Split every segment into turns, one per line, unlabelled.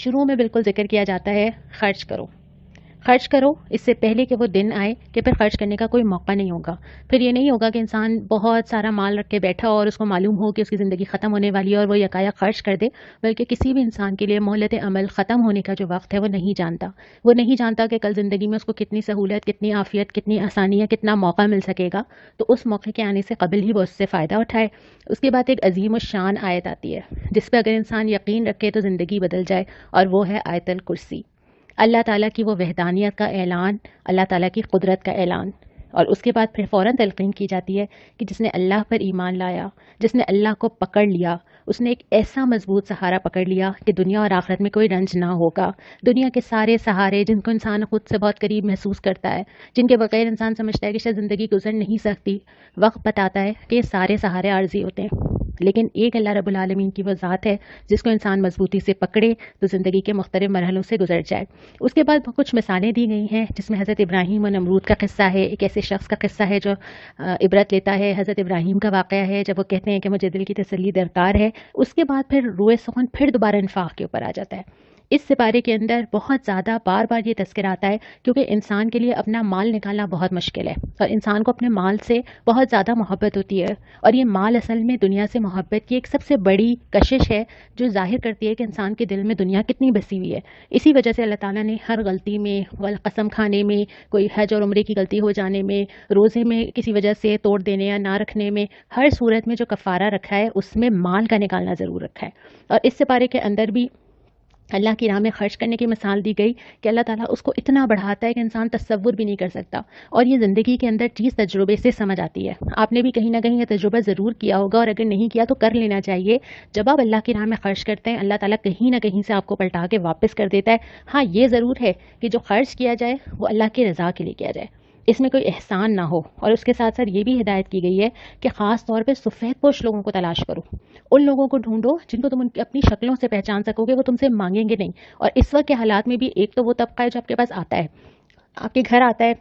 شروع میں بالکل ذکر کیا جاتا ہے خرچ کرو، خرچ کرو، اس سے پہلے کہ وہ دن آئے کہ پھر خرچ کرنے کا کوئی موقع نہیں ہوگا۔ پھر یہ نہیں ہوگا کہ انسان بہت سارا مال رکھ کے بیٹھا اور اس کو معلوم ہو کہ اس کی زندگی ختم ہونے والی ہے اور وہ یکایک خرچ کر دے، بلکہ کسی بھی انسان کے لیے مہلت عمل ختم ہونے کا جو وقت ہے وہ نہیں جانتا۔ وہ نہیں جانتا کہ کل زندگی میں اس کو کتنی سہولت، کتنی عافیت، کتنی آسانیاں، کتنا موقع مل سکے گا، تو اس موقع کے آنے سے قبل ہی وہ اس سے فائدہ اٹھائے۔ اس کے بعد ایک عظیم الشان آیت آتی ہے جس پہ اگر انسان یقین رکھے تو زندگی بدل جائے، اور وہ ہے آیت الکرسی۔ اللہ تعالیٰ کی وہ وحدانیت کا اعلان، اللہ تعالیٰ کی قدرت کا اعلان، اور اس کے بعد پھر فوراً تلقین کی جاتی ہے کہ جس نے اللہ پر ایمان لایا، جس نے اللہ کو پکڑ لیا، اس نے ایک ایسا مضبوط سہارا پکڑ لیا کہ دنیا اور آخرت میں کوئی رنج نہ ہوگا۔ دنیا کے سارے سہارے جن کو انسان خود سے بہت قریب محسوس کرتا ہے، جن کے بغیر انسان سمجھتا ہے کہ شاید زندگی گزر نہیں سکتی، وقت بتاتا ہے کہ یہ سارے سہارے عارضی ہوتے ہیں، لیکن ایک اللہ رب العالمین کی وہ ذات ہے جس کو انسان مضبوطی سے پکڑے تو زندگی کے مختلف مرحلوں سے گزر جائے۔ اس کے بعد کچھ مثالیں دی گئی ہیں جس میں حضرت ابراہیم و نمرود کا قصہ ہے، ایک ایسے شخص کا قصہ ہے جو عبرت لیتا ہے۔ حضرت ابراہیم کا واقعہ ہے جب وہ کہتے ہیں کہ مجھے دل کی تسلی درکار ہے۔ اس کے بعد پھر روئے سخن پھر دوبارہ انفاق کے اوپر آ جاتا ہے۔ اس سپارے کے اندر بہت زیادہ بار بار یہ تذکر آتا ہے کیونکہ انسان کے لیے اپنا مال نکالنا بہت مشکل ہے، اور انسان کو اپنے مال سے بہت زیادہ محبت ہوتی ہے، اور یہ مال اصل میں دنیا سے محبت کی ایک سب سے بڑی کشش ہے جو ظاہر کرتی ہے کہ انسان کے دل میں دنیا کتنی بسی ہوئی ہے۔ اسی وجہ سے اللہ تعالیٰ نے ہر غلطی میں، قسم کھانے میں، کوئی حج اور عمرے کی غلطی ہو جانے میں، روزے میں کسی وجہ سے توڑ دینے یا نہ رکھنے میں، ہر صورت میں جو کفارہ رکھا ہے اس میں مال کا نکالنا ضرور رکھا ہے۔ اور اس سپارے کے اندر بھی اللہ کی راہ میں خرچ کرنے کی مثال دی گئی کہ اللہ تعالیٰ اس کو اتنا بڑھاتا ہے کہ انسان تصور بھی نہیں کر سکتا، اور یہ زندگی کے اندر چیز تجربے سے سمجھ آتی ہے۔ آپ نے بھی کہیں نہ کہیں یہ تجربہ ضرور کیا ہوگا، اور اگر نہیں کیا تو کر لینا چاہیے۔ جب آپ اللہ کی راہ میں خرچ کرتے ہیں، اللہ تعالیٰ کہیں نہ کہیں سے آپ کو پلٹا کے واپس کر دیتا ہے۔ ہاں، یہ ضرور ہے کہ جو خرچ کیا جائے وہ اللہ کی رضا کے لیے کیا جائے، اس میں کوئی احسان نہ ہو۔ اور اس کے ساتھ ساتھ یہ بھی ہدایت کی گئی ہے کہ خاص طور پہ سفید پوش لوگوں کو تلاش کرو، ان لوگوں کو ڈھونڈو جن کو تم اپنی شکلوں سے پہچان سکو گے، وہ تم سے مانگیں گے نہیں۔ اور اس وقت کے حالات میں بھی ایک تو وہ طبقہ ہے جو آپ کے پاس آتا ہے، آپ کے گھر آتا ہے،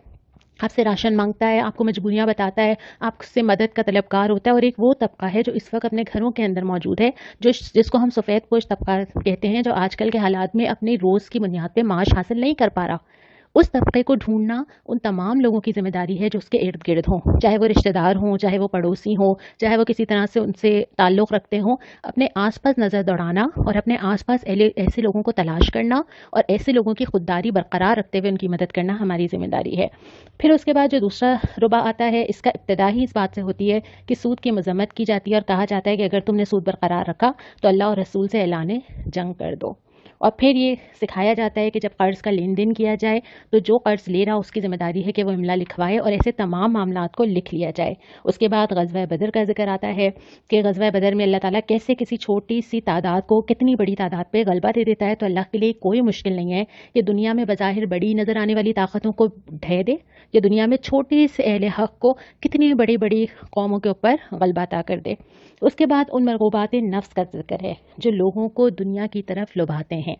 آپ سے راشن مانگتا ہے، آپ کو مجبوریاں بتاتا ہے، آپ سے مدد کا طلبگار ہوتا ہے، اور ایک وہ طبقہ ہے جو اس وقت اپنے گھروں کے اندر موجود ہے، جس کو ہم سفید پوش طبقہ کہتے ہیں، جو آج کل کے حالات میں اپنے روز کی بنیاد پہ معاش حاصل نہیں کر پا رہا۔ اس طبقے کو ڈھونڈنا ان تمام لوگوں کی ذمہ داری ہے جو اس کے ارد گرد ہوں، چاہے وہ رشتہ دار ہوں، چاہے وہ پڑوسی ہوں، چاہے وہ کسی طرح سے ان سے تعلق رکھتے ہوں۔ اپنے آس پاس نظر دوڑانا اور اپنے آس پاس ایسے لوگوں کو تلاش کرنا اور ایسے لوگوں کی خودداری برقرار رکھتے ہوئے ان کی مدد کرنا ہماری ذمہ داری ہے۔ پھر اس کے بعد جو دوسرا ربع آتا ہے، اس کا ابتدا ہی اس بات سے ہوتی ہے کہ سود کی مذمت کی جاتی ہے، اور کہا جاتا ہے کہ اگر تم نے سود برقرار رکھا تو اللہ اور رسول سے اعلان جنگ کر دو۔ اور پھر یہ سکھایا جاتا ہے کہ جب قرض کا لین دین کیا جائے تو جو قرض لے رہا اس کی ذمہ داری ہے کہ وہ املا لکھوائے اور ایسے تمام معاملات کو لکھ لیا جائے۔ اس کے بعد غزوہ بدر کا ذکر آتا ہے کہ غزوہ بدر میں اللہ تعالیٰ کیسے کسی چھوٹی سی تعداد کو کتنی بڑی تعداد پہ غلبہ دے دیتا ہے۔ تو اللہ کے لیے کوئی مشکل نہیں ہے کہ دنیا میں بظاہر بڑی نظر آنے والی طاقتوں کو ڈھہ دے، یا دنیا میں چھوٹی سے اہل حق کو کتنی بڑی بڑی قوموں کے اوپر غلبہ عطا کر دے۔ اس کے بعد ان مرغوبات نفس کا ذکر ہے جو لوگوں کو دنیا کی طرف لبھاتے ہیں،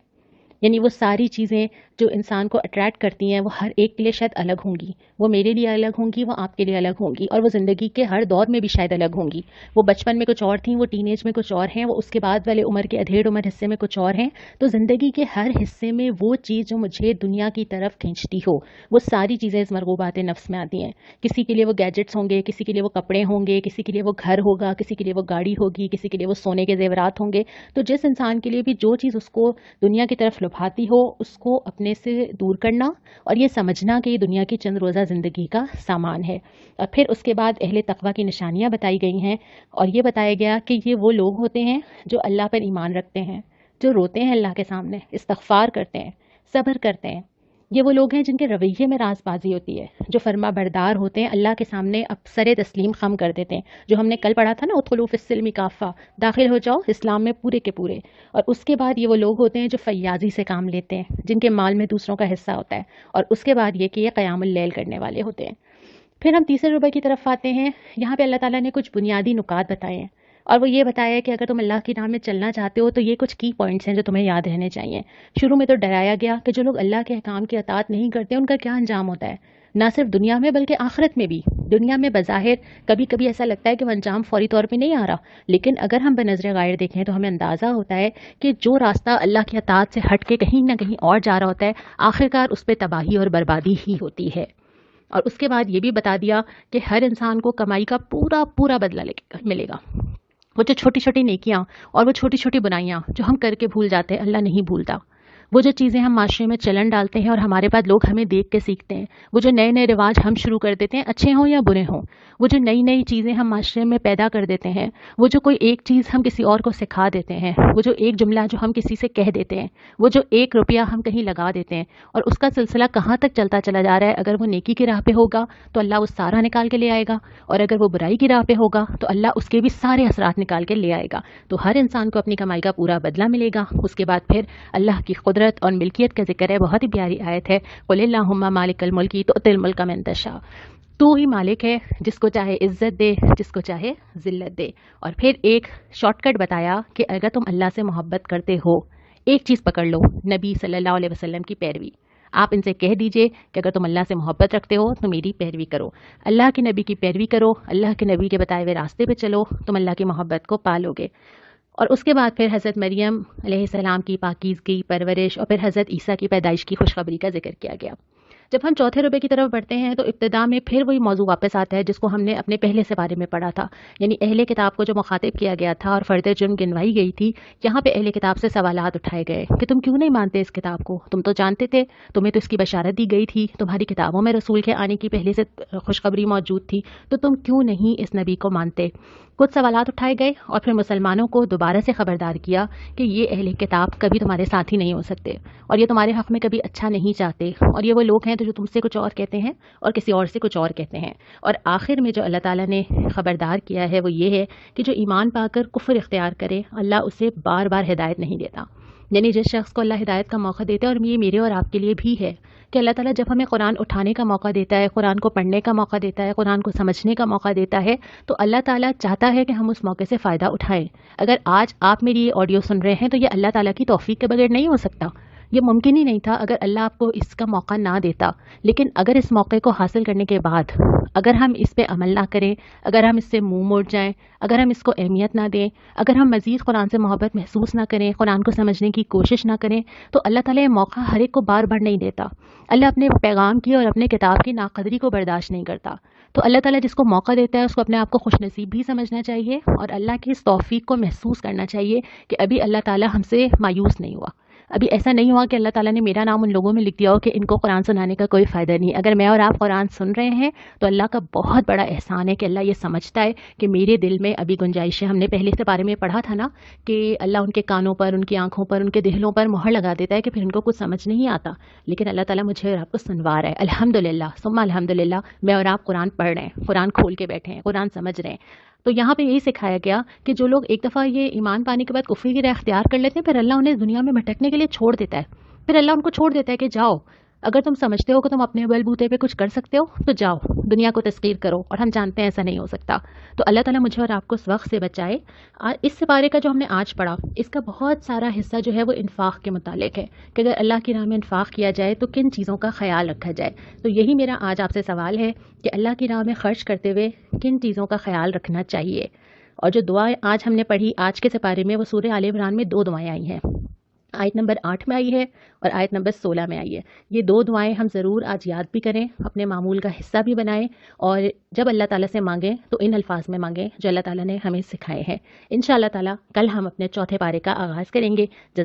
یعنی وہ ساری چیزیں جو انسان کو اٹریکٹ کرتی ہیں وہ ہر ایک کے لیے شاید الگ ہوں گی، وہ میرے لیے الگ ہوں گی، وہ آپ کے لیے الگ ہوں گی، اور وہ زندگی کے ہر دور میں بھی شاید الگ ہوں گی۔ وہ بچپن میں کچھ اور تھیں، وہ ٹین ایج میں کچھ اور ہیں، وہ اس کے بعد والے عمر کے ادھیڑ عمر حصے میں کچھ اور ہیں۔ تو زندگی کے ہر حصے میں وہ چیز جو مجھے دنیا کی طرف کھینچتی ہو، وہ ساری چیزیں اس مرغوبات نفس میں آتی ہیں۔ کسی کے لیے وہ گیجٹس ہوں گے، کسی کے لیے وہ کپڑے ہوں گے، کسی کے لیے وہ گھر ہوگا، کسی کے لیے وہ گاڑی ہوگی، کسی کے لیے وہ سونے کے زیورات ہوں گے۔ تو جس انسان کے لیے بھی جو چیز اس کو دنیا کی طرف لبھاتی ہو، اس کو اپنے سے دور کرنا اور یہ سمجھنا کہ یہ دنیا کی چند روزہ زندگی کا سامان ہے۔ اور پھر اس کے بعد اہل تقویٰ کی نشانیاں بتائی گئی ہیں، اور یہ بتایا گیا کہ یہ وہ لوگ ہوتے ہیں جو اللہ پر ایمان رکھتے ہیں، جو روتے ہیں اللہ کے سامنے، استغفار کرتے ہیں، صبر کرتے ہیں۔ یہ وہ لوگ ہیں جن کے رویے میں راز بازی ہوتی ہے، جو فرما بردار ہوتے ہیں، اللہ کے سامنے اب سر تسلیم خم کر دیتے ہیں، جو ہم نے کل پڑھا تھا نا، ادخلوا فی السلم کافہ، داخل ہو جاؤ اسلام میں پورے کے پورے۔ اور اس کے بعد یہ وہ لوگ ہوتے ہیں جو فیاضی سے کام لیتے ہیں، جن کے مال میں دوسروں کا حصہ ہوتا ہے، اور اس کے بعد یہ کہ یہ قیام اللیل کرنے والے ہوتے ہیں۔ پھر ہم تیسرے ربع کی طرف آتے ہیں۔ یہاں پہ اللہ تعالیٰ نے کچھ بنیادی نکات بتائے ہیں، اور وہ یہ بتایا ہے کہ اگر تم اللہ کی راہ میں چلنا چاہتے ہو تو یہ کچھ کی پوائنٹس ہیں جو تمہیں یاد رہنے چاہیے۔ شروع میں تو ڈرایا گیا کہ جو لوگ اللہ کے احکام کی اطاعت نہیں کرتے ان کا کیا انجام ہوتا ہے۔ نہ صرف دنیا میں بلکہ آخرت میں بھی. دنیا میں بظاہر کبھی کبھی ایسا لگتا ہے کہ وہ انجام فوری طور پہ نہیں آ رہا، لیکن اگر ہم بنظر غائر دیکھیں تو ہمیں اندازہ ہوتا ہے کہ جو راستہ اللہ کی اطاعت سے ہٹ کے کہیں نہ کہیں اور جا رہا ہوتا ہے، آخرکار اس پہ تباہی اور بربادی ہی ہوتی ہے. اور اس کے بعد یہ بھی بتا دیا کہ ہر انسان کو کمائی کا پورا پورا بدلہ ملے گا. وہ جو چھوٹی چھوٹی نیکیاں اور وہ چھوٹی چھوٹی بنائیاں جو ہم کر کے بھول جاتے ہیں، اللہ نہیں بھولتا. وہ جو چیزیں ہم معاشرے میں چلن ڈالتے ہیں اور ہمارے بعد لوگ ہمیں دیکھ کے سیکھتے ہیں، وہ جو نئے نئے رواج ہم شروع کر دیتے ہیں، اچھے ہوں یا برے ہوں، وہ جو نئی نئی چیزیں ہم معاشرے میں پیدا کر دیتے ہیں، وہ جو کوئی ایک چیز ہم کسی اور کو سکھا دیتے ہیں، وہ جو ایک جملہ جو ہم کسی سے کہہ دیتے ہیں، وہ جو 1 روپیہ ہم کہیں لگا دیتے ہیں، اور اس کا سلسلہ کہاں تک چلتا چلا جا رہا ہے. اگر وہ نیکی کی راہ پہ ہوگا تو اللہ وہ سارا نکال کے لے آئے گا، اور اگر وہ برائی کی راہ پہ ہوگا تو اللہ اس کے بھی سارے اثرات نکال کے لے آئے گا. تو ہر انسان کو اپنی کمائی کا پورا بدلہ ملے گا. اس کے بعد پھر اللہ کی قدرت اور ملکیت کا ذکر ہے. بہت ہی پیاری آیت ہے، قل اللہم مالک الملک تؤتی الملک من تشاء. تو ہی مالک ہے، جس کو چاہے عزت دے، جس کو چاہے ذلت دے. اور پھر ایک شارٹ کٹ بتایا کہ اگر تم اللہ سے محبت کرتے ہو، ایک چیز پکڑ لو، نبی صلی اللہ علیہ وسلم کی پیروی. آپ ان سے کہہ دیجئے کہ اگر تم اللہ سے محبت رکھتے ہو تو میری پیروی کرو، اللہ کے نبی کی پیروی کرو، اللہ کے نبی کے بتائے ہوئے راستے پہ چلو، تم اللہ کی محبت کو پالو گے. اور اس کے بعد پھر حضرت مریم علیہ السلام کی پاکیزگی، پرورش، اور پھر حضرت عیسیٰ کی پیدائش کی خوشخبری کا ذکر کیا گیا. جب ہم چوتھے ربع کی طرف بڑھتے ہیں تو ابتدا میں پھر وہی موضوع واپس آتا ہے جس کو ہم نے اپنے پہلے سپارے میں پڑھا تھا، یعنی اہل کتاب کو جو مخاطب کیا گیا تھا اور فرد جرم گنوائی گئی تھی. یہاں پہ اہل کتاب سے سوالات اٹھائے گئے کہ تم کیوں نہیں مانتے اس کتاب کو، تم تو جانتے تھے، تمہیں تو اس کی بشارت دی گئی تھی، تمہاری کتابوں میں رسول کے آنے کی پہلے سے خوشخبری موجود تھی، تو تم کیوں نہیں اس نبی کو مانتے. کچھ سوالات اٹھائے گئے اور پھر مسلمانوں کو دوبارہ سے خبردار کیا کہ یہ اہل کتاب کبھی تمہارے ساتھی نہیں ہو سکتے، اور یہ تمہارے حق میں کبھی اچھا نہیں چاہتے، اور یہ وہ لوگ ہیں جو تم سے کچھ اور کہتے ہیں اور کسی اور سے کچھ اور کہتے ہیں. اور آخر میں جو اللہ تعالیٰ نے خبردار کیا ہے وہ یہ ہے کہ جو ایمان پا کر کفر اختیار کرے، اللہ اسے بار بار ہدایت نہیں دیتا. یعنی جس شخص کو اللہ ہدایت کا موقع دیتا ہے، اور یہ میرے اور آپ کے لیے بھی ہے کہ اللہ تعالیٰ جب ہمیں قرآن اٹھانے کا موقع دیتا ہے، قرآن کو پڑھنے کا موقع دیتا ہے، قرآن کو سمجھنے کا موقع دیتا ہے، تو اللہ تعالیٰ چاہتا ہے کہ ہم اس موقع سے فائدہ اٹھائیں. اگر آج آپ میری یہ آڈیو سن رہے ہیں تو یہ اللہ تعالیٰ کی توفیق کے بغیر نہیں ہو سکتا. یہ ممکن ہی نہیں تھا اگر اللہ آپ کو اس کا موقع نہ دیتا. لیکن اگر اس موقع کو حاصل کرنے کے بعد اگر ہم اس پہ عمل نہ کریں، اگر ہم اس سے منہ موڑ جائیں، اگر ہم اس کو اہمیت نہ دیں، اگر ہم مزید قرآن سے محبت محسوس نہ کریں، قرآن کو سمجھنے کی کوشش نہ کریں، تو اللہ تعالیٰ یہ موقع ہر ایک کو بار بار نہیں دیتا. اللہ اپنے پیغام کی اور اپنے کتاب کی ناقدری کو برداشت نہیں کرتا. تو اللہ تعالیٰ جس کو موقع دیتا ہے اس کو اپنے آپ کو خوش نصیب بھی سمجھنا چاہیے، اور اللہ کی اس توفیق کو محسوس کرنا چاہیے کہ ابھی اللہ تعالیٰ ہم سے مایوس نہیں ہوا. ابھی ایسا نہیں ہوا کہ اللہ تعالیٰ نے میرا نام ان لوگوں میں لکھ دیا ہو کہ ان کو قرآن سنانے کا کوئی فائدہ نہیں. اگر میں اور آپ قرآن سن رہے ہیں تو اللہ کا بہت بڑا احسان ہے کہ اللہ یہ سمجھتا ہے کہ میرے دل میں ابھی گنجائش ہے. ہم نے پہلے سے بارے میں پڑھا تھا نا کہ اللہ ان کے کانوں پر، ان کی آنکھوں پر، ان کے دہلوں پر مہر لگا دیتا ہے کہ پھر ان کو کچھ سمجھ نہیں آتا، لیکن اللہ تعالیٰ مجھے اور آپ کو سنوا رہا ہے. الحمدللہ ثم الحمدللہ، میں اور آپ قرآن پڑھ رہے ہیں، قرآن کھول کے بیٹھے ہیں، قرآن سمجھ رہے ہیں. تو یہاں پہ یہی سکھایا گیا کہ جو لوگ ایک دفعہ یہ ایمان پانے کے بعد کفر کی راہ اختیار کر لیتے ہیں، پھر اللہ انہیں دنیا میں بھٹکنے کے لیے چھوڑ دیتا ہے. پھر اللہ ان کو چھوڑ دیتا ہے کہ جاؤ، اگر تم سمجھتے ہو کہ تم اپنے بل بوتے پہ کچھ کر سکتے ہو تو جاؤ دنیا کو تسخیر کرو. اور ہم جانتے ہیں ایسا نہیں ہو سکتا. تو اللہ تعالیٰ مجھے اور آپ کو اس وقت سے بچائے. اس سپارے کا جو ہم نے آج پڑھا، اس کا بہت سارا حصہ جو ہے وہ انفاق کے متعلق ہے کہ اگر اللہ کی راہ میں انفاق کیا جائے تو کن چیزوں کا خیال رکھا جائے. تو یہی میرا آج آپ سے سوال ہے کہ اللہ کی راہ میں خرچ کرتے ہوئے کن چیزوں کا خیال رکھنا چاہیے. اور جو دعائیں آج ہم نے پڑھی آج کے سپارے میں، وہ سورہ آل عمران میں 2 دعائیں آئی ہیں. آیت نمبر 8 میں آئی ہے اور آیت نمبر 16 میں آئی ہے. یہ 2 دعائیں ہم ضرور آج یاد بھی کریں، اپنے معمول کا حصہ بھی بنائیں، اور جب اللہ تعالیٰ سے مانگیں تو ان الفاظ میں مانگیں جو اللہ تعالیٰ نے ہمیں سکھائے ہیں. انشاءاللہ تعالیٰ کل ہم اپنے چوتھے پارے کا آغاز کریں گے.